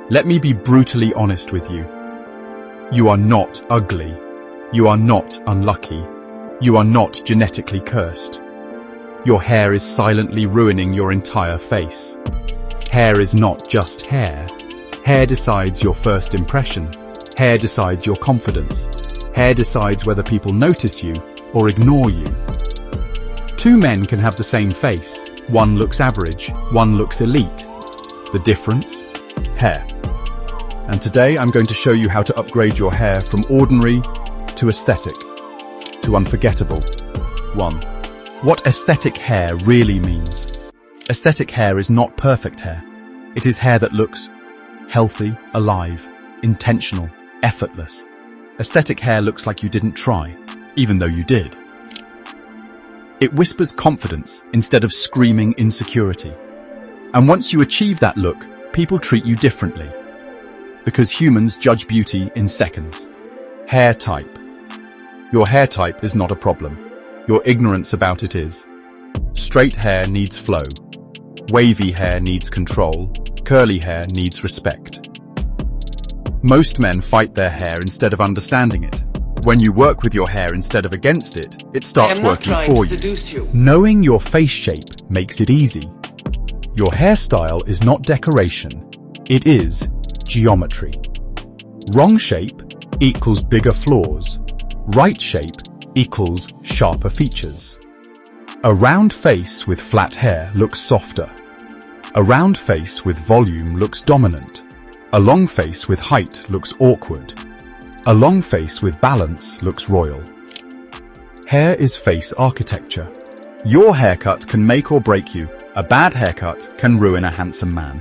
Let me be brutally honest with you. You are not ugly. You are not unlucky. You are not genetically cursed. Your hair is silently ruining your entire face. Hair is not just hair. Hair decides your first impression. Hair decides your confidence. Hair decides whether people notice you or ignore you. Two men can have the same face. One looks average, one looks elite. The difference? Hair. And today I'm going to show you how to upgrade your hair from ordinary to aesthetic, to unforgettable. 1. What aesthetic hair really means. Aesthetic hair is not perfect hair. It is hair that looks healthy, alive, intentional, effortless. Aesthetic hair looks like you didn't try, even though you did. It whispers confidence instead of screaming insecurity. And once you achieve that look, people treat you differently. Because humans judge beauty in seconds. Hair type. Your hair type is not a problem. Your ignorance about it is. Straight hair needs flow. Wavy hair needs control. Curly hair needs respect. Most men fight their hair instead of understanding it. When you work with your hair instead of against it, it starts working for you. Knowing your face shape makes it easy. Your hairstyle is not decoration. It is geometry. Wrong shape equals bigger flaws. Right shape equals sharper features. A round face with flat hair looks softer. A round face with volume looks dominant. A long face with height looks awkward. A long face with balance looks royal. Hair is face architecture. Your haircut can make or break you. A bad haircut can ruin a handsome man.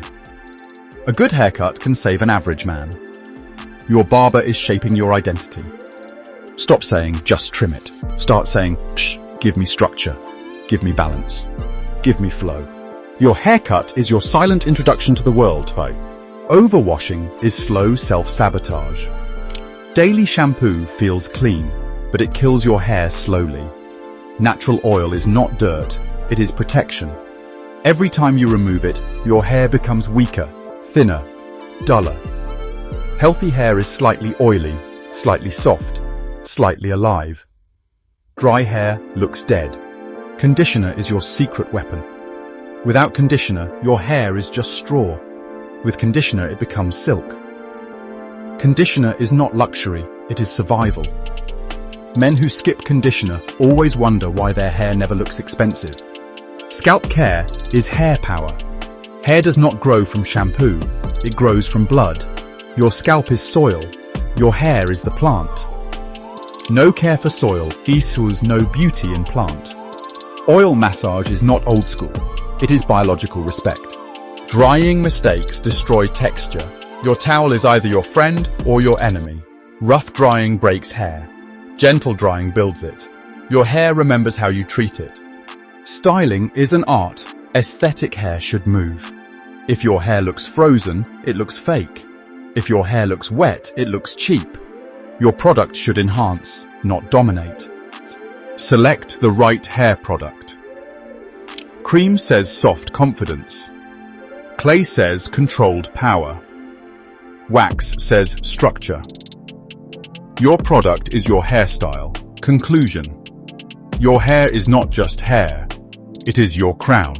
A good haircut can save an average man. Your barber is shaping your identity. Stop saying, just trim it. Start saying, psh, give me structure. Give me balance. Give me flow. Your haircut is your silent introduction to the world. Overwashing is slow self-sabotage. Daily shampoo feels clean, but it kills your hair slowly. Natural oil is not dirt, it is protection. Every time you remove it, your hair becomes weaker, thinner, duller. Healthy hair is slightly oily, slightly soft, slightly alive. Dry hair looks dead. Conditioner is your secret weapon. Without conditioner, your hair is just straw. With conditioner, it becomes silk. Conditioner is not luxury, it is survival. Men who skip conditioner always wonder why their hair never looks expensive. Scalp care is hair power. Hair does not grow from shampoo, it grows from blood. Your scalp is soil, your hair is the plant. No care for soil equals no beauty in plant. Oil massage is not old school, it is biological respect. Drying mistakes destroy texture. Your towel is either your friend or your enemy. Rough drying breaks hair. Gentle drying builds it. Your hair remembers how you treat it. Styling is an art. Aesthetic hair should move. If your hair looks frozen, it looks fake. If your hair looks wet, it looks cheap. Your product should enhance, not dominate. Select the right hair product. Cream says soft confidence. Clay says controlled power. Wax says structure. Your product is your hairstyle. Conclusion. Your hair is not just hair. It is your crown,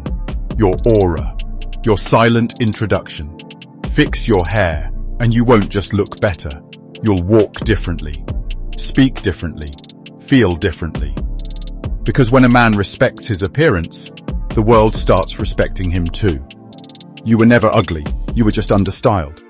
your aura, your silent introduction. Fix your hair, and you won't just look better. You'll walk differently, speak differently, feel differently. Because when a man respects his appearance, the world starts respecting him too. You were never ugly, you were just understyled.